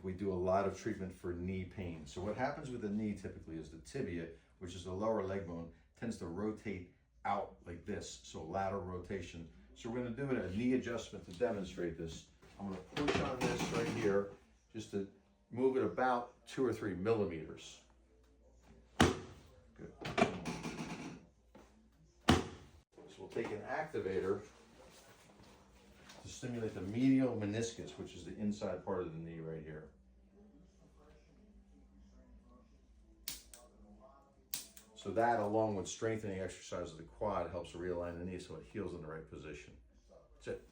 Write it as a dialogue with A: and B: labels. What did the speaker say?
A: we do a lot of treatment for knee pain. So what happens with the knee typically is the tibia, which is the lower leg bone, tends to rotate out like this, so lateral rotation. So we're going to do a knee adjustment to demonstrate this. I'm going to push on this right here just to move it about 2 or 3 millimeters. Good. So we'll take an activator to stimulate the medial meniscus, which is the inside part of the knee right here. So that, along with strengthening exercise of the quad, helps realign the knee so it heals in the right position. That's it.